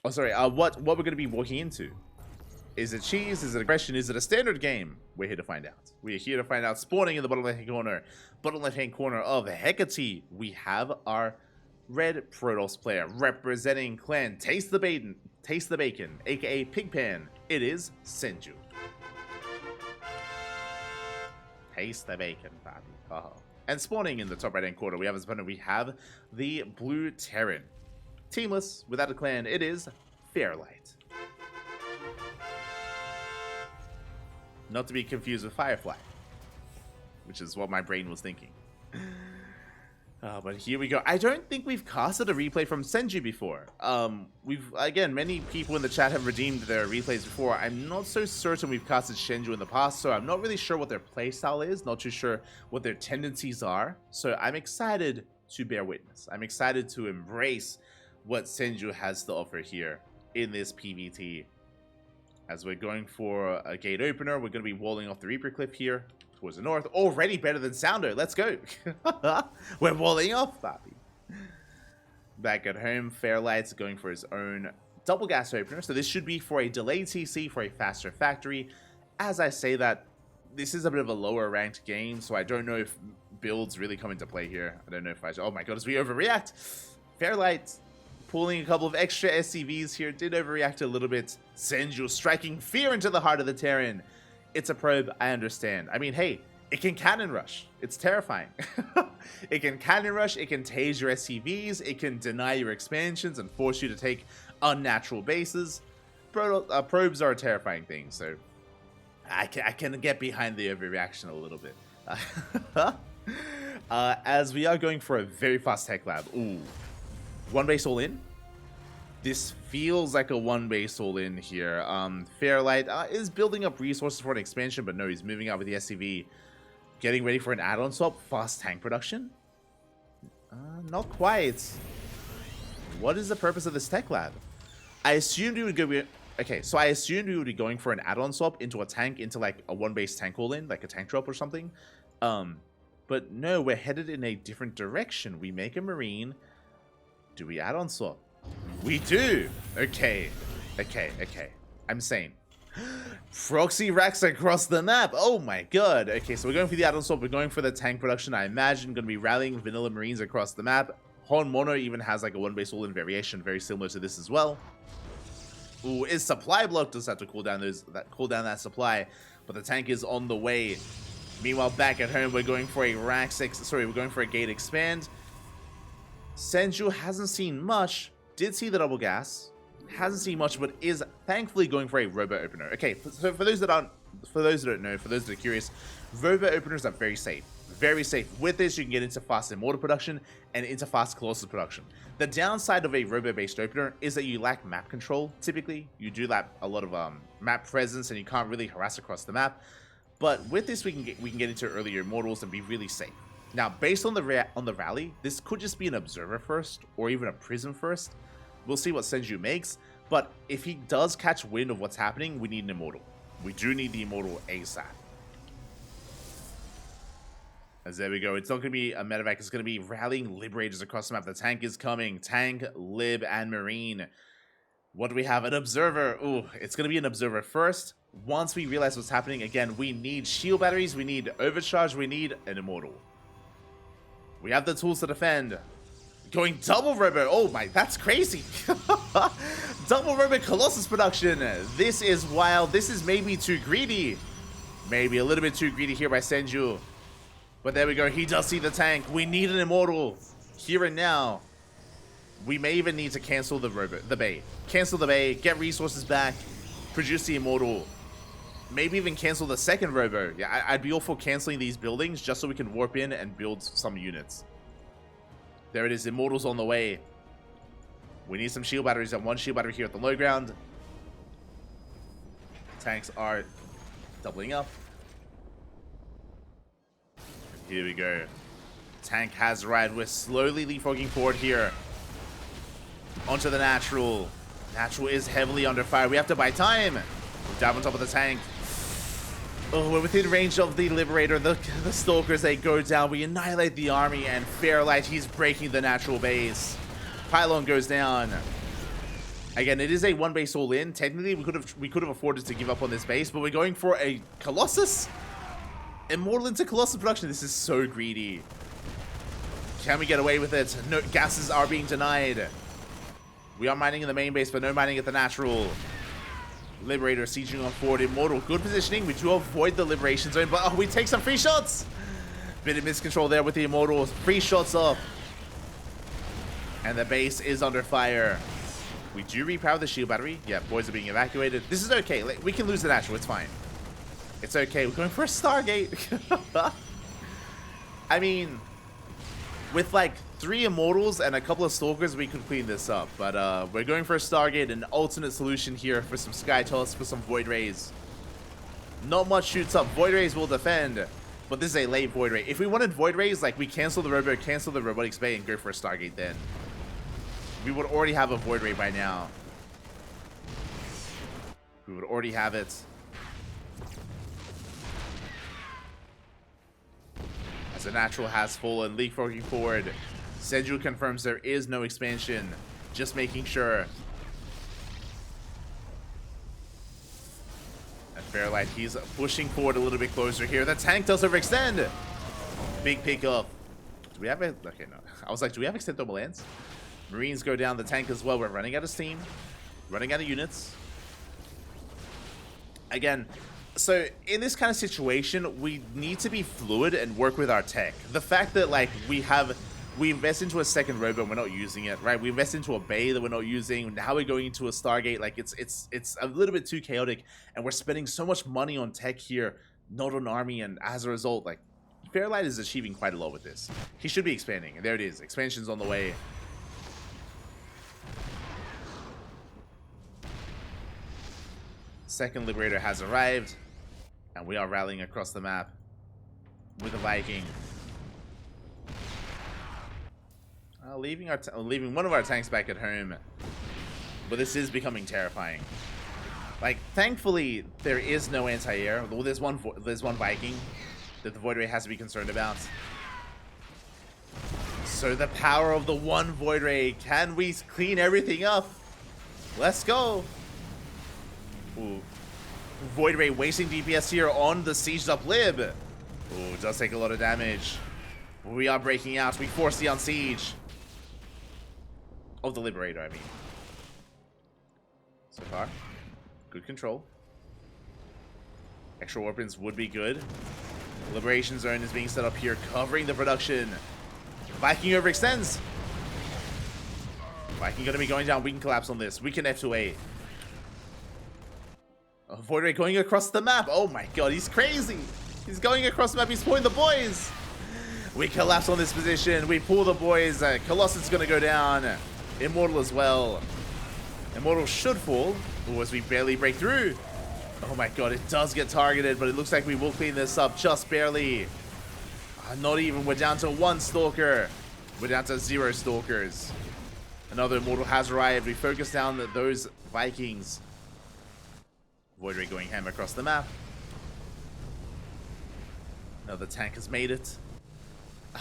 Oh, sorry. What we're going to be walking into? Is it cheese? Is it aggression? Is it a standard game? We're here to find out. We are here to find out. Spawning in the bottom left-hand corner of Hecate, we have our red Protoss player representing clan Taste the Bacon, aka Pigpan. It is Senjiu. Taste the bacon, Bobby. And spawning in the top right-hand corner, we have as opponent, we have the Blue Terran. Teamless, without a clan, it is Fairlight. Not to be confused with Firefly, which is what my brain was thinking. But here we go. I don't think we've casted a replay from Senjiu before. Again, many people in the chat have redeemed their replays before. I'm not so certain we've casted Senjiu in the past, so I'm not really sure what their playstyle is, not too sure what their tendencies are. So I'm excited to bear witness. I'm excited to embrace what Senjiu has to offer here in this PvT. As we're going for a gate opener, we're going to be walling off the Reaper Cliff here towards the north. Already better than Sounder. Let's go. We're walling off, Bobby. Back at home, Fairlight's going for his own double gas opener. So this should be for a delayed CC for a faster factory. As I say that, this is a bit of a lower ranked game, so I don't know if builds really come into play here. I don't know if I should... Oh my god, as we overreact. Fairlight pulling a couple of extra SCVs here, did overreact a little bit. Senjiu striking fear into the heart of the Terran. It's a probe, I understand. I mean, hey, it can cannon rush. It's terrifying. It can cannon rush, it can tase your SCVs, it can deny your expansions and force you to take unnatural bases. Probes are a terrifying thing, so I can get behind the overreaction a little bit. As we are going for a very fast tech lab. Ooh. One base all in? This feels like a one base all in here. Fairlight is building up resources for an expansion, but no, he's moving out with the SCV. Getting ready for an add-on swap. Fast tank production? Not quite. What is the purpose of this tech lab? I assumed we would go... Okay, so I assumed we would be going for an add-on swap into a tank, into like a one base tank all in, like a tank drop or something. But no, we're headed in a different direction. We make a marine. Do we add on swap? We do! Okay. I'm sane. Proxy racks across the map! Oh my god! Okay, so we're going for the add-on swap, we're going for the tank production. I imagine going to be rallying vanilla marines across the map. Horn Mono even has like a one base all-in variation, very similar to this as well. Ooh, is supply block, does have to cool down that supply, but the tank is on the way. Meanwhile, back at home, we're going for a we're going for a gate expand. Senjiu hasn't seen much, did see the double gas, hasn't seen much, but is thankfully going for a robo opener. Okay, so for those that don't know, for those that are curious, robo openers are very safe. Very safe. With this, you can get into fast immortal production and into fast Colossus production. The downside of a robo-based opener is that you lack map control. Typically, you do lack a lot of map presence, and you can't really harass across the map. But with this, we can get into earlier immortals and be really safe. Now, based on the rally, this could just be an observer first, or even a prism first. We'll see what Senjiu makes, but if he does catch wind of what's happening, we need an immortal. We do need the immortal ASAP. As there we go, it's not going to be a medevac, it's going to be rallying liberators across the map. The tank is coming. Tank, lib, and marine. What do we have? An observer. Ooh, it's going to be an observer first. Once we realize what's happening, again, we need shield batteries, we need overcharge, we need an immortal. We have the tools to defend. Going double robo. Oh my, that's crazy. Double robo Colossus production. This is wild. This is maybe too greedy. Maybe a little bit too greedy here by Senjiu. But there we go. He does see the tank. We need an immortal here and now. We may even need to cancel the bay. Cancel the bay, get resources back, produce the immortal. Maybe even cancel the second robo. Yeah, I'd be all for canceling these buildings just so we can warp in and build some units. There it is, immortals on the way. We need some shield batteries and one shield battery here at the low ground. Tanks are doubling up. Here we go. Tank has ride. We're slowly leapfrogging forward here. Onto the natural. Natural is heavily under fire. We have to buy time. We're down on top of the tank. Oh, we're within range of the Liberator. The Stalkers, they go down. We annihilate the army, and Fairlight, he's breaking the natural base. Pylon goes down. Again, it is a one base all in. Technically, we could have afforded to give up on this base, but we're going for a Colossus. Immortal into Colossus production. This is so greedy. Can we get away with it? No, gases are being denied. We are mining in the main base, but no mining at the natural. Liberator sieging on forward. Immortal, good positioning. We do avoid the liberation zone, but we take some free shots. Bit of miscontrol there with the Immortal. Free shots off. And the base is under fire. We do repower the shield battery. Yeah, boys are being evacuated. This is okay. We can lose the natural. It's fine. It's okay. We're going for a Stargate. I mean, with like 3 Immortals and a couple of Stalkers, we could clean this up. But we're going for a Stargate, an alternate solution here for some Sky Toss, for some Void Rays. Not much shoots up. Void Rays will defend. But this is a late Void Ray. If we wanted Void Rays, like we cancel the Robo, cancel the Robotics Bay, and go for a Stargate then. We would already have a Void Ray by now. We would already have it. As the natural has fallen, leapfrogging forward. Senjiu confirms there is no expansion. Just making sure. And Fairlight, he's pushing forward a little bit closer here. The tank does overextend. Big pickup. Do we have it? Okay, no. I was like, do we have extend thermal lands? Marines go down the tank as well. We're running out of steam. Running out of units. Again, so in this kind of situation, we need to be fluid and work with our tech. The fact that like we invest into a second robo and we're not using it, right? We invest into a bay that we're not using. Now we're going into a Stargate. Like it's a little bit too chaotic, and we're spending so much money on tech here, not on army, and as a result, like Fairlight is achieving quite a lot with this. He should be expanding, and there it is. Expansion's on the way. Second Liberator has arrived, and we are rallying across the map with a Viking. Leaving one of our tanks back at home, but this is becoming terrifying. Like, thankfully, there is no anti-air. Well, there's one Viking that the Void Ray has to be concerned about. So the power of the one Void Ray. Can we clean everything up? Let's go. Ooh. Void Ray wasting DPS here on the sieged up lib. Ooh, does take a lot of damage. We are breaking out. We force the unsiege of the Liberator, I mean. So far, good control. Extra weapons would be good. Liberation zone is being set up here, covering the production. Viking overextends. Viking gonna be going down. We can collapse on this. We can F2A. Void Ray going across the map. Oh my god, he's crazy. He's going across the map. He's pulling the boys. We collapse on this position. We pull the boys. Colossus is going to go down. Immortal as well. Immortal should fall. Ooh, as we barely break through. Oh my god, it does get targeted, but it looks like we will clean this up just barely. Not even. We're down to 1 Stalker. We're down to 0 Stalkers. Another Immortal has arrived. We focus down those Vikings. Void Ray going ham across the map. Another tank has made it.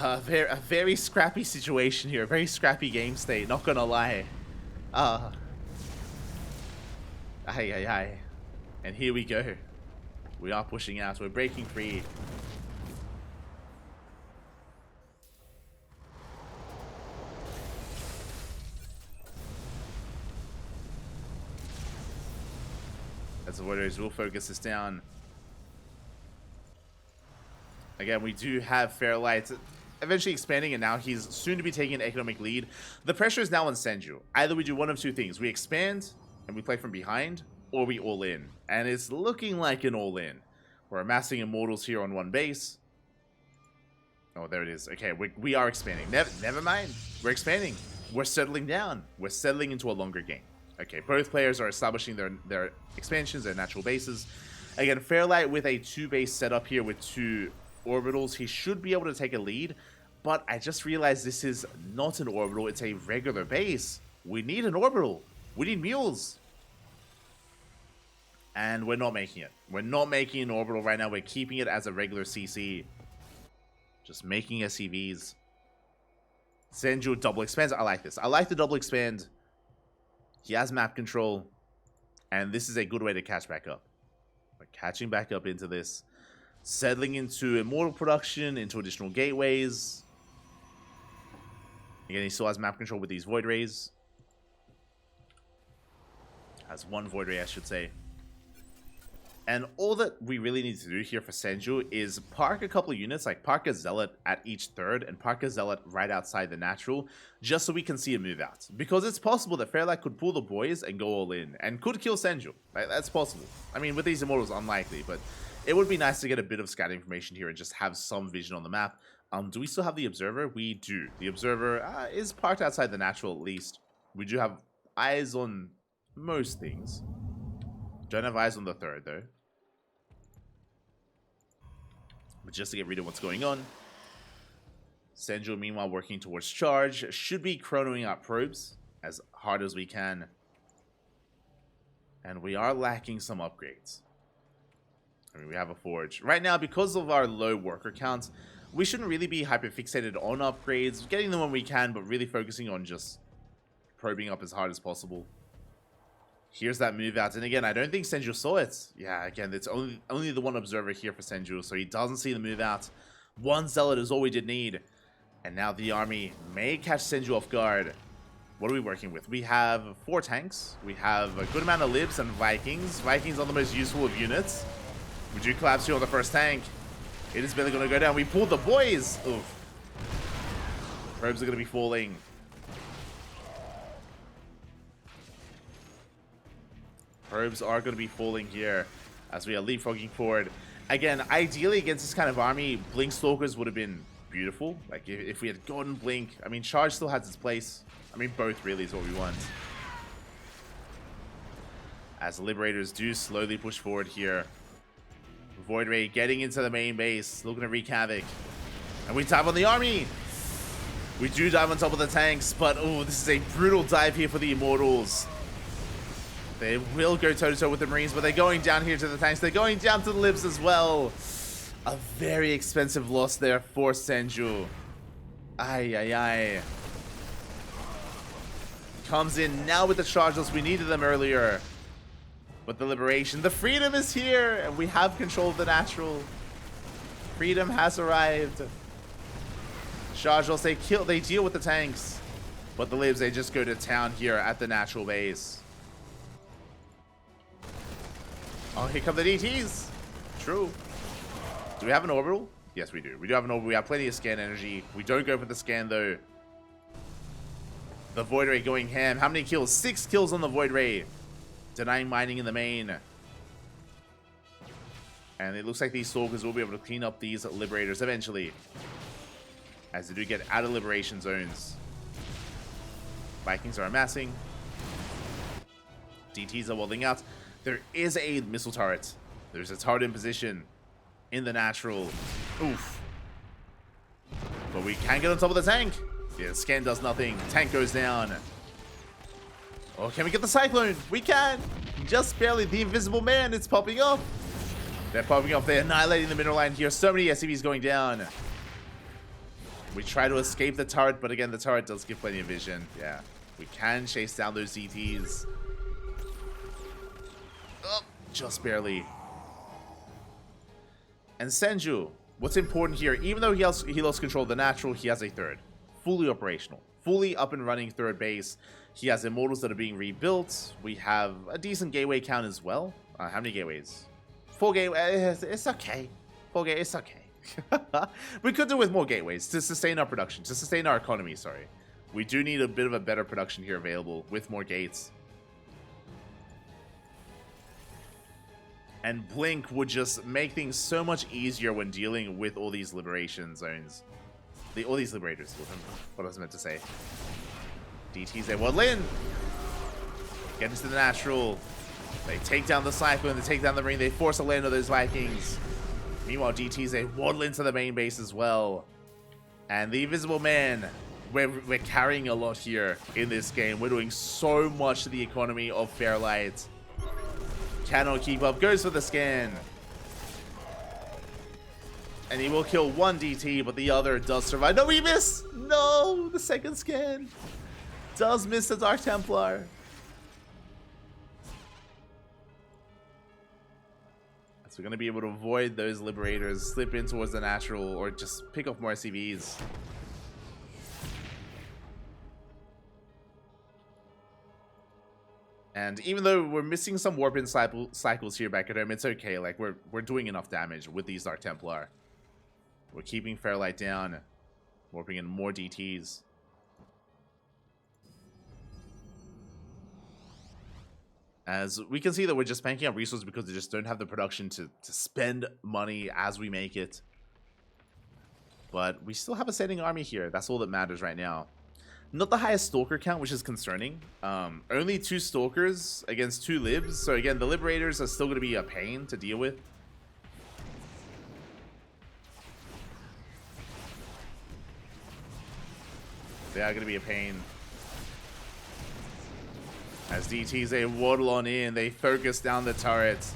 A very scrappy situation here. A very scrappy game state, not gonna lie. And here we go. We are pushing out. We're breaking free. As the Warriors will focus this down. Again, we do have Fairlight eventually expanding, and now he's soon to be taking an economic lead. The pressure is now on Senjiu. Either we do one of two things. We expand and we play from behind, or we all in. And it's looking like an all in. We're amassing Immortals here on 1 base. Oh, there it is. Okay, we are expanding. Never mind. We're expanding. We're settling down. We're settling into a longer game. Okay, both players are establishing their expansions, their natural bases. Again, Fairlight with a 2-base setup here with 2 orbitals. He should be able to take a lead, but I just realized this is not an orbital. It's a regular base. We need an orbital. We need mules. And we're not making it. We're not making an orbital right now. We're keeping it as a regular CC. Just making SCVs. Senjiu double expands. I like this. I like the double expand. He has map control. And this is a good way to catch back up. We're catching back up into this. Settling into immortal production, into additional gateways. Again, he still has map control with these Void Rays. Has one Void Ray, I should say. And all that we really need to do here for Senjiu is park a couple of units, like park a Zealot at each third and park a Zealot right outside the natural, just so we can see a move out. Because it's possible that Fairlight could pull the boys and go all in, and could kill Senjiu. Like, that's possible. I mean, with these Immortals, unlikely, but it would be nice to get a bit of scat information here and just have some vision on the map. Do we still have the Observer? We do. The Observer is parked outside the natural at least. We do have eyes on most things. Don't have eyes on the third, though. But just to get rid of what's going on. Senjiu, meanwhile, working towards charge. Should be chronoing out probes as hard as we can. And we are lacking some upgrades. I mean, we have a forge. Right now, because of our low worker counts, we shouldn't really be hyper-fixated on upgrades. Getting them when we can, but really focusing on just probing up as hard as possible. Here's that move out, and again, I don't think Senjiu saw it. Yeah, again, it's only the one observer here for Senjiu, so he doesn't see the move out. One Zealot is all we did need. And now the army may catch Senjiu off guard. What are we working with? We have 4 tanks. We have a good amount of Libs and Vikings. Vikings are the most useful of units. We do collapse here on the first tank. It is barely going to go down. We pulled the boys. Oof. Probes are going to be falling. Probes are going to be falling here as we are leapfrogging forward. Again, ideally against this kind of army, Blink Stalkers would have been beautiful. Like if we had gotten Blink. I mean, Charge still has its place. I mean, both really is what we want. As the Liberators do slowly push forward here. Void Ray getting into the main base, looking to wreak havoc. And we dive on the army. We do dive on top of the tanks, but oh, this is a brutal dive here for the Immortals. They will go toe-to-toe with the Marines, but they're going down here to the tanks. They're going down to the Libs as well. A very expensive loss there for Senjiu. Ay, ay, ay. Comes in now with the charges. We needed them earlier. But the liberation, the freedom is here, and we have control of the natural. Freedom has arrived. Chargels, they deal with the tanks. But the Libs, they just go to town here at the natural base. Oh, here come the DTs. True. Do we have an orbital? Yes, we do. We do have an orbital. We have plenty of scan energy. We don't go for the scan, though. The Void Ray going ham. How many kills? 6 kills on the Void Ray. Denying mining in the main. And it looks like these Stalkers will be able to clean up these Liberators eventually. As they do get out of Liberation zones. Vikings are amassing. DTs are welding out. There is a missile turret. There's a turret in position in the natural. Oof. But we can get on top of the tank. Yeah, scan does nothing. Tank goes down. Oh, can we get the Cyclone? We can. Just barely. The Invisible Man. It's popping up. They're popping up. They're annihilating the mineral line here. So many SCVs going down. We try to escape the turret, but again, the turret does give plenty of vision. Yeah. We can chase down those DTs. Oh, just barely. And Senjiu, what's important here, even though he lost control of the natural, he has a third. Fully operational. Fully up and running third base. He has Immortals that are being rebuilt. We have a decent gateway count as well. How many gateways? 4 gateways. It's okay. 4 gateways. It's okay. We could do with more gateways to sustain our production, to sustain our economy, sorry. We do need a bit of a better production here available with more gates. And Blink would just make things so much easier when dealing with all these liberation zones. All these liberators. What I was meant to say. DTs, they waddle in. Get into the natural. They take down the Cyclone, they take down the Marine, they force a land of those Vikings. Meanwhile, DTs, they waddle into the main base as well. And the Invisible Man, we're carrying a lot here in this game. We're doing so much to the economy of Fairlight. Cannot keep up, goes for the scan. And he will kill one DT, but the other does survive. No, we miss! No, the second scan does miss the Dark Templar. So we're going to be able to avoid those Liberators, slip in towards the natural, or just pick off more SCVs. And even though we're missing some warp in cycles here back at home, it's okay. Like, we're doing enough damage with these Dark Templar. We're keeping Fairlight down, warping in more DTs. As we can see that we're just banking up resources because they just don't have the production to spend money as we make it. But we still have a standing army here. That's all that matters right now. Not the highest Stalker count, which is concerning. Only 2 Stalkers against 2 Libs. So again, the Liberators are still going to be a pain to deal with. They are going to be a pain. As DTs, they waddle on in. They focus down the turrets.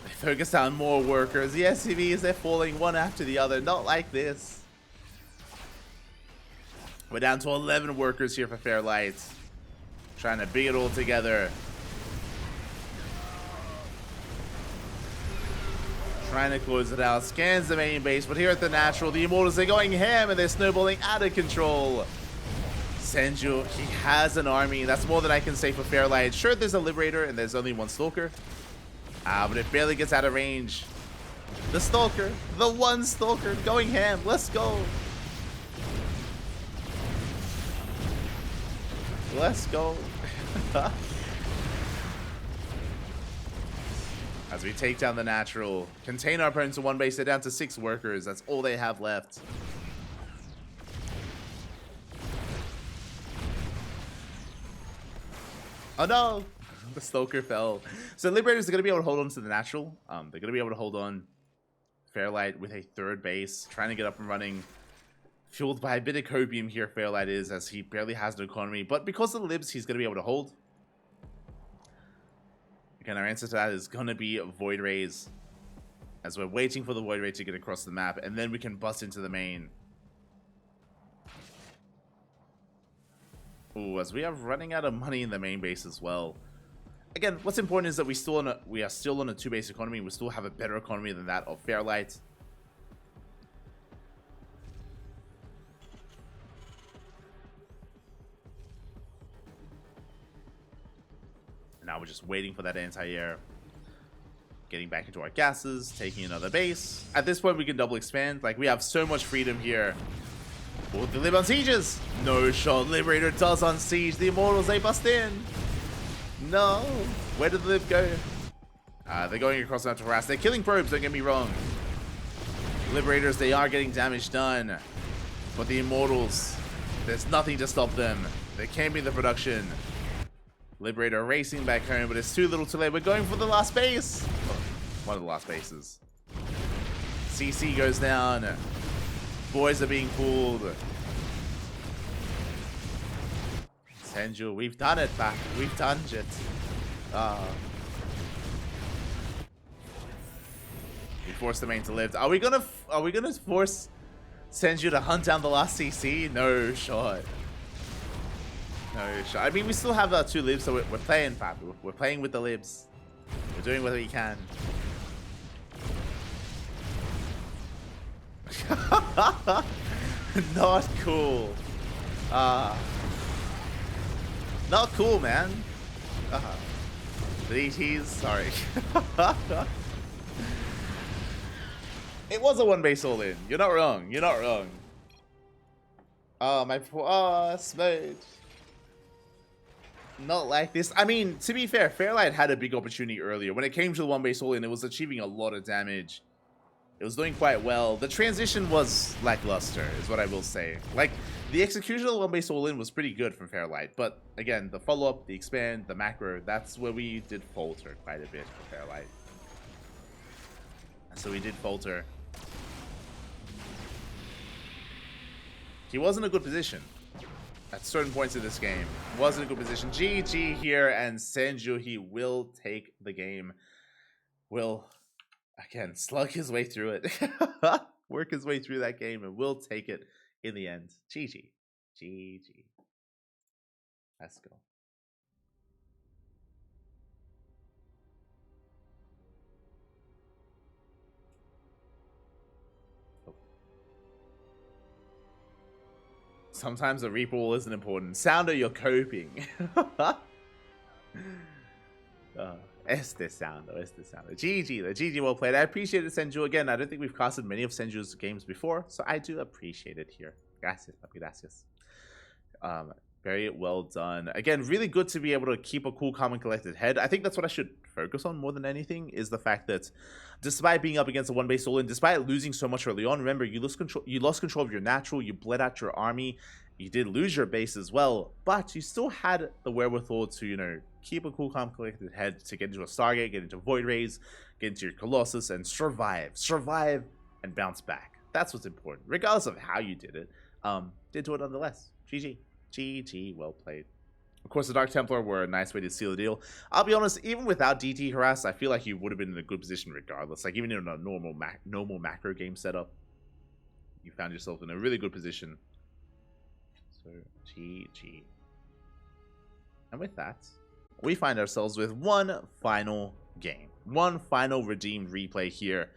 They focus down more workers. The SCVs, they're falling one after the other. Not like this. We're down to 11 workers here for Fairlight. Trying to bring it all together. Trying to close it out. Scans the main base, but here at the natural, the Immortals are going ham and they're snowballing out of control. Senjiu, he has an army. That's more than I can say for Fairlight. Sure, there's a Liberator and there's only 1 Stalker. But it barely gets out of range. The Stalker, the 1 Stalker going ham. Let's go. Let's go. As we take down the natural, contain our opponents to 1 base. They're down to 6 workers. That's all they have left. Oh no! The Stalker fell. So Liberators are going to be able to hold on to the natural. They're going to be able to hold on Fairlight with a 3rd base. Trying to get up and running. Fueled by a bit of copium here, Fairlight is, as he barely has an economy. But because of the Libs, he's going to be able to hold. Again, our answer to that is going to be Void Rays. As we're waiting for the Void Ray to get across the map. And then we can bust into the main. Ooh, as we are running out of money in the main base as well. Again, what's important is that we are still on a 2-base economy. We still have a better economy than that of Fairlight. Now we're just waiting for that anti-air. Getting back into our gases, taking another base. At this point, we can double expand. Like, we have so much freedom here. Oh, the Lib unsieges. No shot. Liberator does unsiege. The Immortals, they bust in. No. Where did the Lib go? They're going across now to harass. They're killing probes, don't get me wrong. Liberators, they are getting damage done. But the Immortals, there's nothing to stop them. They can't be the production. Liberator racing back home, but it's too little too late. We're going for the last base. Oh, one of the last bases. CC goes down. Boys are being pulled. Senjiu, we've done it back. We've done it. We forced the main to live. Are we gonna force Senjiu to hunt down the last CC? No shot. No shot. I mean, we still have 2 libs, so we're playing, Fab. We're playing with the libs. We're doing what we can. Not cool. Not cool, man. The ETs, sorry. It was a 1-base all-in. You're not wrong. You're not wrong. Oh, my poor Smudge. Not like this. I mean, to be fair, Fairlight had a big opportunity earlier. When it came to the 1-base all-in, it was achieving a lot of damage. It was doing quite well. The transition was lackluster, is what I will say. Like, the execution of the 1-base all-in was pretty good from Fairlight. But, again, the follow-up, the expand, the macro, that's where we did falter quite a bit for Fairlight. So we did falter. He was in a good position at certain points in this game. Was in a good position. GG here, and Senjiu, he will take the game. Will, again, slug his way through it. Work his way through that game, and will take it in the end. GG. GG. Let's go. Sometimes the Reaper wall isn't important. Sounder, you're coping. Este Sounder. GG, the GG well played. I appreciate it, Senjiu. Again, I don't think we've casted many of Senju's games before, so I do appreciate it here. Gracias, papi, gracias. Very well done. Again, really good to be able to keep a cool, calm, and collected head. I think that's what I should focus on more than anything, is the fact that despite being up against a one-base all-in, despite losing so much early on, remember, you lost control of your natural, you bled out your army, you did lose your base as well, but you still had the wherewithal to, you know, keep a cool, calm, collected head, to get into a Stargate, get into Void Rays, get into your Colossus, and survive, and bounce back. That's what's important, regardless of how you did it. Did do it nonetheless. GG. GG, well played. Of course, the Dark Templar were a nice way to seal the deal. I'll be honest, even without DT harass, I feel like you would have been in a good position regardless. Like, even in a normal macro game setup, you found yourself in a really good position. So, GG. And with that, we find ourselves with one final game. One final redeemed replay here